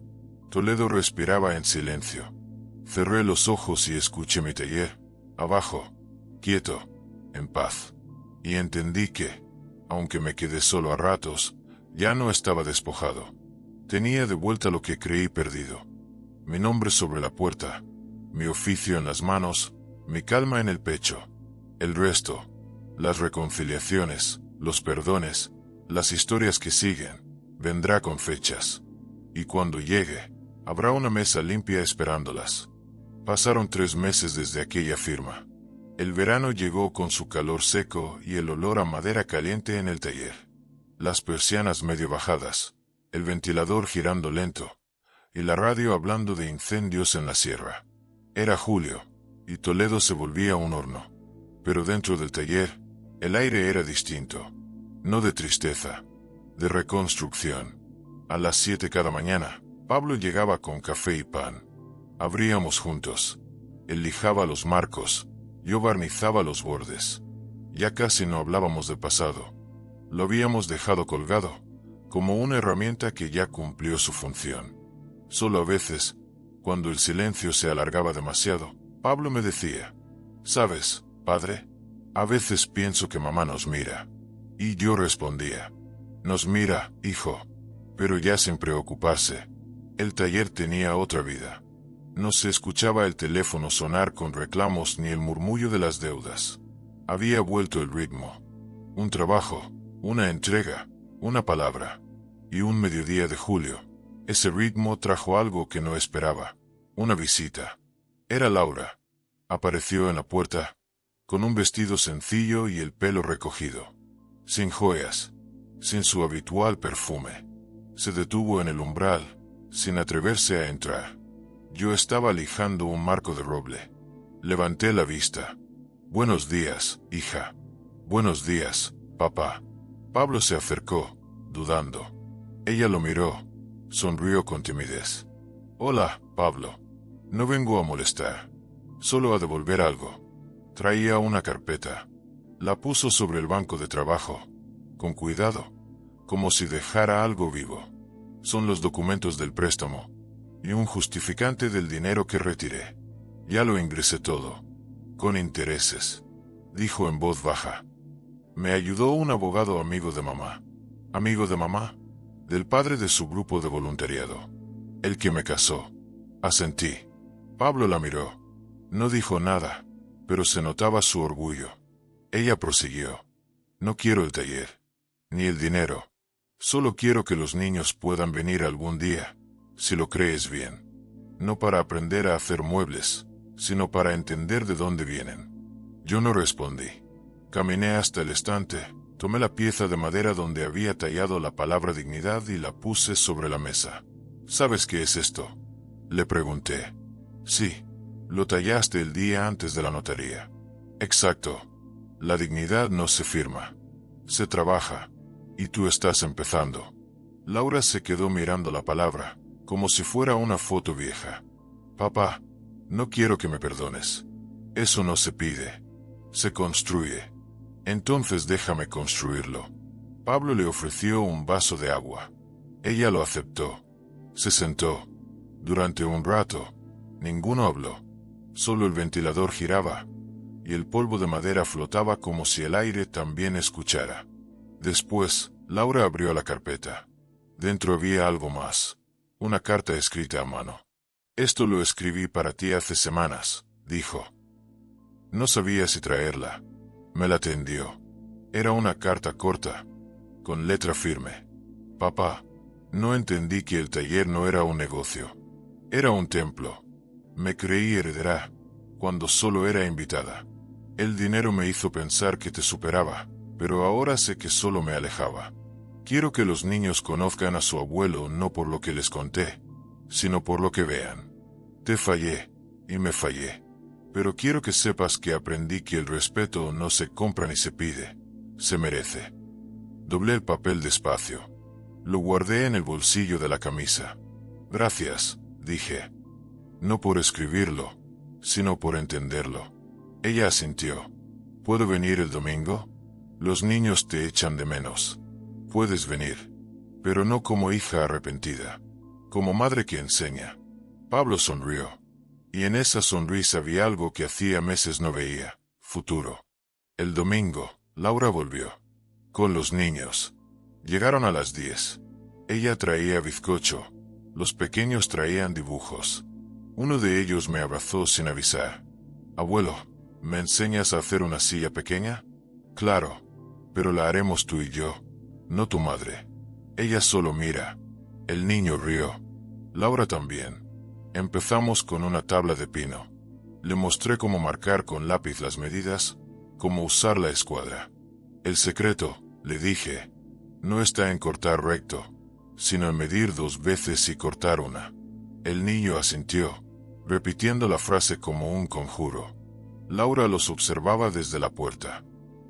[SPEAKER 1] Toledo respiraba en silencio. Cerré los ojos y escuché mi taller, abajo, quieto, en paz. Y entendí que, aunque me quedé solo a ratos, ya no estaba despojado. Tenía de vuelta lo que creí perdido. Mi nombre sobre la puerta, mi oficio en las manos, mi calma en el pecho. El resto, las reconciliaciones, los perdones, las historias que siguen, vendrá con fechas. Y cuando llegue, habrá una mesa limpia esperándolas. Pasaron 3 meses desde aquella firma. El verano llegó con su calor seco y el olor a madera caliente en el taller. Las persianas medio bajadas, el ventilador girando lento, y la radio hablando de incendios en la sierra. Era julio, y Toledo se volvía un horno. Pero dentro del taller, el aire era distinto. No de tristeza, de reconstrucción. A las 7 cada mañana, Pablo llegaba con café y pan. Abríamos juntos. Él lijaba los marcos, yo barnizaba los bordes. Ya casi no hablábamos del pasado. Lo habíamos dejado colgado, como una herramienta que ya cumplió su función. Solo a veces, cuando el silencio se alargaba demasiado, Pablo me decía: «¿Sabes, padre? A veces pienso que mamá nos mira». Y yo respondía: «Nos mira, hijo», pero ya sin preocuparse. El taller tenía otra vida. No se escuchaba el teléfono sonar con reclamos ni el murmullo de las deudas. Había vuelto el ritmo. Un trabajo, una entrega, una palabra. Y un mediodía de julio, ese ritmo trajo algo que no esperaba. Una visita. Era Laura. Apareció en la puerta, con un vestido sencillo y el pelo recogido. Sin joyas, sin su habitual perfume. Se detuvo en el umbral, sin atreverse a entrar. Yo estaba lijando un marco de roble. Levanté la vista. «Buenos días, hija». «Buenos días, papá». Pablo se acercó, dudando. Ella lo miró, sonrió con timidez. «Hola, Pablo. No vengo a molestar, solo a devolver algo». Traía una carpeta. La puso sobre el banco de trabajo, con cuidado, como si dejara algo vivo. «Son los documentos del préstamo y un justificante del dinero que retiré. Ya lo ingresé todo, con intereses», dijo en voz baja. «Me ayudó un abogado amigo de mamá». «¿Amigo de mamá?» «Del padre de su grupo de voluntariado. El que me casó». Asentí. Pablo la miró. No dijo nada, pero se notaba su orgullo. Ella prosiguió: «No quiero el taller, ni el dinero. Solo quiero que los niños puedan venir algún día, si lo crees bien. No para aprender a hacer muebles, sino para entender de dónde vienen». Yo no respondí. Caminé hasta el estante, tomé la pieza de madera donde había tallado la palabra dignidad y la puse sobre la mesa. «¿Sabes qué es esto?», le pregunté. «Sí, lo tallaste el día antes de la notaría». «Exacto. La dignidad no se firma, se trabaja, y tú estás empezando». Laura se quedó mirando la palabra, como si fuera una foto vieja. «Papá, no quiero que me perdones. Eso no se pide, se construye». «Entonces déjame construirlo». Pablo le ofreció un vaso de agua. Ella lo aceptó. Se sentó. Durante un rato, ninguno habló. Solo el ventilador giraba, y el polvo de madera flotaba como si el aire también escuchara. Después, Laura abrió la carpeta. Dentro había algo más. Una carta escrita a mano. «Esto lo escribí para ti hace semanas», dijo. No sabía si traerla. Me la tendió. Era una carta corta, con letra firme. «Papá, no entendí que el taller no era un negocio. Era un templo. Me creí heredera, cuando solo era invitada. El dinero me hizo pensar que te superaba, pero ahora sé que solo me alejaba. Quiero que los niños conozcan a su abuelo no por lo que les conté, sino por lo que vean. Te fallé, y me fallé. Pero quiero que sepas que aprendí que el respeto no se compra ni se pide, se merece». Doblé el papel despacio. Lo guardé en el bolsillo de la camisa. «Gracias», dije. No por escribirlo, sino por entenderlo. Ella asintió. «¿Puedo venir el domingo? Los niños te echan de menos. Puedes venir, pero no como hija arrepentida, como madre que enseña». Pablo sonrió. Y en esa sonrisa vi algo que hacía meses no veía: futuro. El domingo, Laura volvió. Con los niños. Llegaron a las 10. Ella traía bizcocho. Los pequeños traían dibujos. Uno de ellos me abrazó sin avisar. «Abuelo, ¿me enseñas a hacer una silla pequeña?». «Claro, pero la haremos tú y yo, no tu madre». Ella solo mira. El niño rió. Laura también. Empezamos con una tabla de pino. Le mostré cómo marcar con lápiz las medidas, cómo usar la escuadra. «El secreto», le dije, «no está en cortar recto, sino en medir 2 veces y cortar una». El niño asintió, repitiendo la frase como un conjuro. Laura los observaba desde la puerta.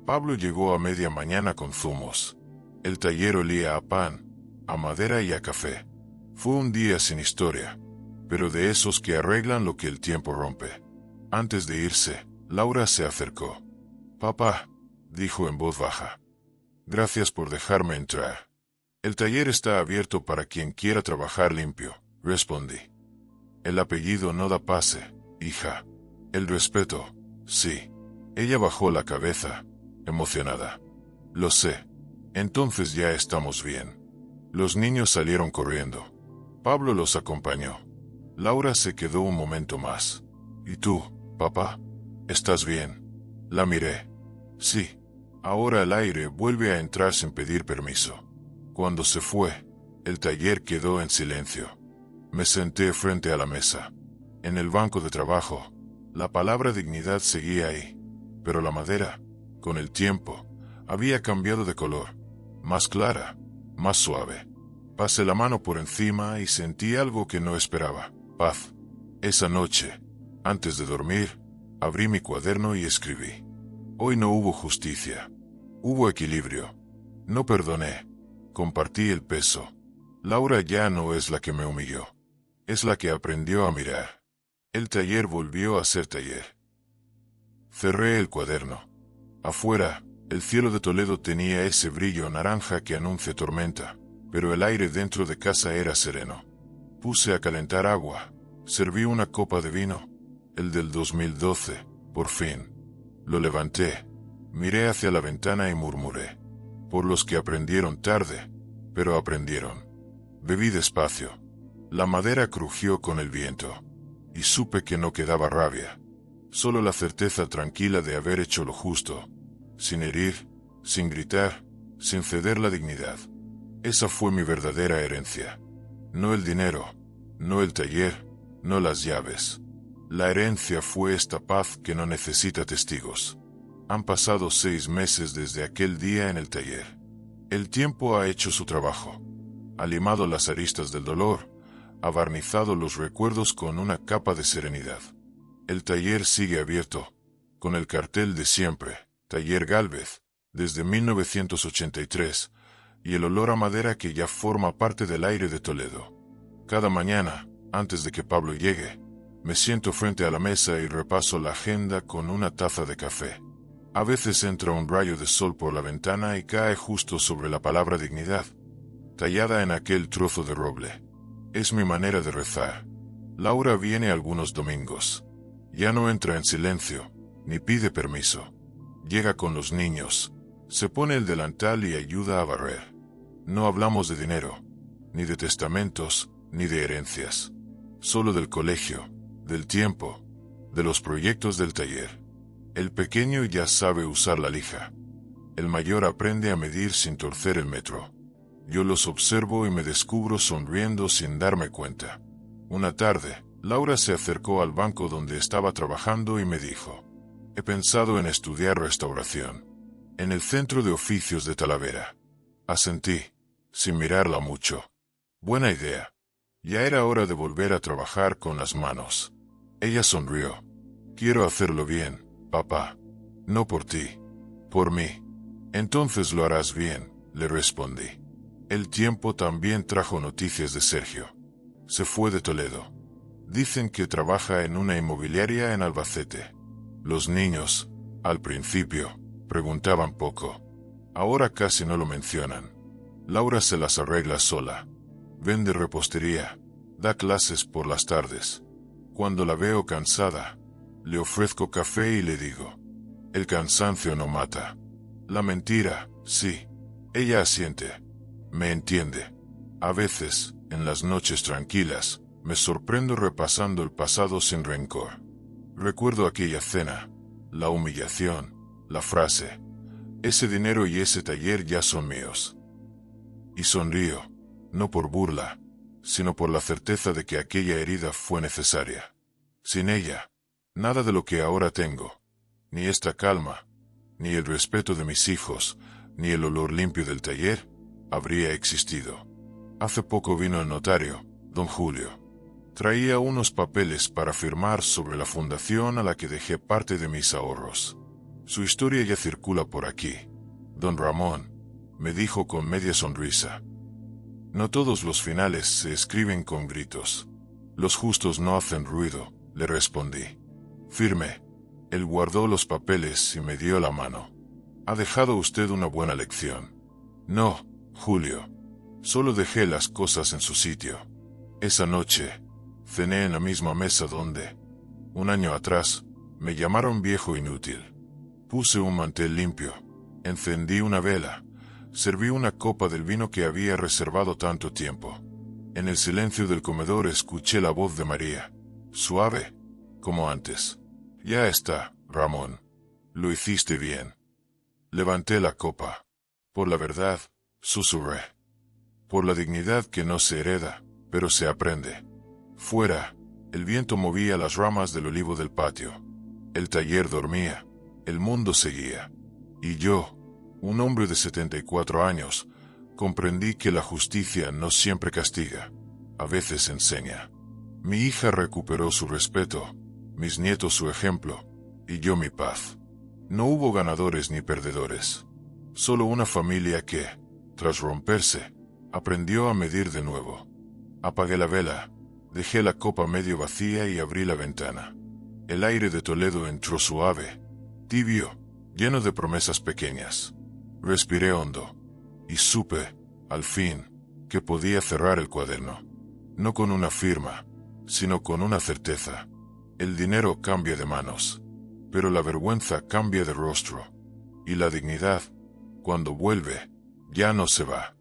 [SPEAKER 1] Pablo llegó a media mañana con zumos. El taller olía a pan, a madera y a café. Fue un día sin historia, pero de esos que arreglan lo que el tiempo rompe. Antes de irse, Laura se acercó. «Papá», dijo en voz baja. «Gracias por dejarme entrar». «El taller está abierto para quien quiera trabajar limpio», respondí. «El apellido no da pase, hija. El respeto, sí». Ella bajó la cabeza, emocionada. «Lo sé. Entonces ya estamos bien». Los niños salieron corriendo. Pablo los acompañó. Laura se quedó un momento más. «¿Y tú, papá? ¿Estás bien?» La miré. «Sí». Ahora el aire vuelve a entrar sin pedir permiso. Cuando se fue, el taller quedó en silencio. Me senté frente a la mesa. En el banco de trabajo, la palabra dignidad seguía ahí, pero la madera, con el tiempo, había cambiado de color, más clara, más suave. Pasé la mano por encima y sentí algo que no esperaba: paz. Esa noche, antes de dormir, abrí mi cuaderno y escribí. Hoy no hubo justicia. Hubo equilibrio. No perdoné. Compartí el peso. Laura ya no es la que me humilló. Es la que aprendió a mirar. El taller volvió a ser taller. Cerré el cuaderno. Afuera, el cielo de Toledo tenía ese brillo naranja que anuncia tormenta, pero el aire dentro de casa era sereno. Puse a calentar agua. Serví una copa de vino, el del 2012, por fin. Lo levanté, miré hacia la ventana y murmuré. Por los que aprendieron tarde, pero aprendieron. Bebí despacio. La madera crujió con el viento, y supe que no quedaba rabia, solo la certeza tranquila de haber hecho lo justo, sin herir, sin gritar, sin ceder la dignidad. Esa fue mi verdadera herencia. No el dinero, no el taller, no las llaves. La herencia fue esta paz que no necesita testigos. Han pasado 6 meses desde aquel día en el taller. El tiempo ha hecho su trabajo. Ha limado las aristas del dolor, ha barnizado los recuerdos con una capa de serenidad. El taller sigue abierto, con el cartel de siempre, Taller Gálvez, desde 1983, y el olor a madera que ya forma parte del aire de Toledo. Cada mañana, antes de que Pablo llegue, me siento frente a la mesa y repaso la agenda con una taza de café. A veces entra un rayo de sol por la ventana y cae justo sobre la palabra dignidad, tallada en aquel trozo de roble. Es mi manera de rezar. Laura viene algunos domingos. Ya no entra en silencio, ni pide permiso. Llega con los niños, se pone el delantal y ayuda a barrer. No hablamos de dinero, ni de testamentos, ni de herencias. Solo del colegio, del tiempo, de los proyectos del taller. El pequeño ya sabe usar la lija. El mayor aprende a medir sin torcer el metro. Yo los observo y me descubro sonriendo sin darme cuenta. Una tarde, Laura se acercó al banco donde estaba trabajando y me dijo: «He pensado en estudiar restauración, en el Centro de Oficios de Talavera». Asentí, sin mirarla mucho. Buena idea. Ya era hora de volver a trabajar con las manos. Ella sonrió. «Quiero hacerlo bien, papá. No por ti, por mí». «Entonces lo harás bien», le respondí. El tiempo también trajo noticias de Sergio. Se fue de Toledo. Dicen que trabaja en una inmobiliaria en Albacete. Los niños, al principio, preguntaban poco. Ahora casi no lo mencionan. Laura se las arregla sola. Vende repostería, da clases por las tardes. Cuando la veo cansada, le ofrezco café y le digo: «El cansancio no mata». La mentira, sí. Ella asiente. Me entiende. A veces, en las noches tranquilas, me sorprendo repasando el pasado sin rencor. Recuerdo aquella cena, la humillación, la frase: «Ese dinero y ese taller ya son míos». Y sonrío, no por burla, sino por la certeza de que aquella herida fue necesaria. Sin ella, nada de lo que ahora tengo, ni esta calma, ni el respeto de mis hijos, ni el olor limpio del taller, habría existido. Hace poco vino el notario, don Julio. Traía unos papeles para firmar sobre la fundación a la que dejé parte de mis ahorros. Su historia ya circula por aquí. Don Ramón, me dijo con media sonrisa. No todos los finales se escriben con gritos. Los justos no hacen ruido, le respondí. Firme. Él guardó los papeles y me dio la mano. Ha dejado usted una buena lección. No, Julio. Solo dejé las cosas en su sitio. Esa noche, cené en la misma mesa donde, un año atrás, me llamaron viejo inútil. Puse un mantel limpio, encendí una vela, serví una copa del vino que había reservado tanto tiempo. En el silencio del comedor escuché la voz de María, suave, como antes. Ya está, Ramón. Lo hiciste bien. Levanté la copa. Por la verdad, susurré. Por la dignidad que no se hereda, pero se aprende. Fuera, el viento movía las ramas del olivo del patio. El taller dormía, el mundo seguía. Y yo, un hombre de 74 años, comprendí que la justicia no siempre castiga, a veces enseña. Mi hija recuperó su respeto, mis nietos su ejemplo, y yo mi paz. No hubo ganadores ni perdedores. Solo una familia que, tras romperse, aprendió a medir de nuevo. Apagué la vela, dejé la copa medio vacía y abrí la ventana. El aire de Toledo entró suave, tibio, lleno de promesas pequeñas. Respiré hondo, y supe, al fin, que podía cerrar el cuaderno. No con una firma, sino con una certeza. El dinero cambia de manos, pero la vergüenza cambia de rostro. Y la dignidad, cuando vuelve, ya no se va.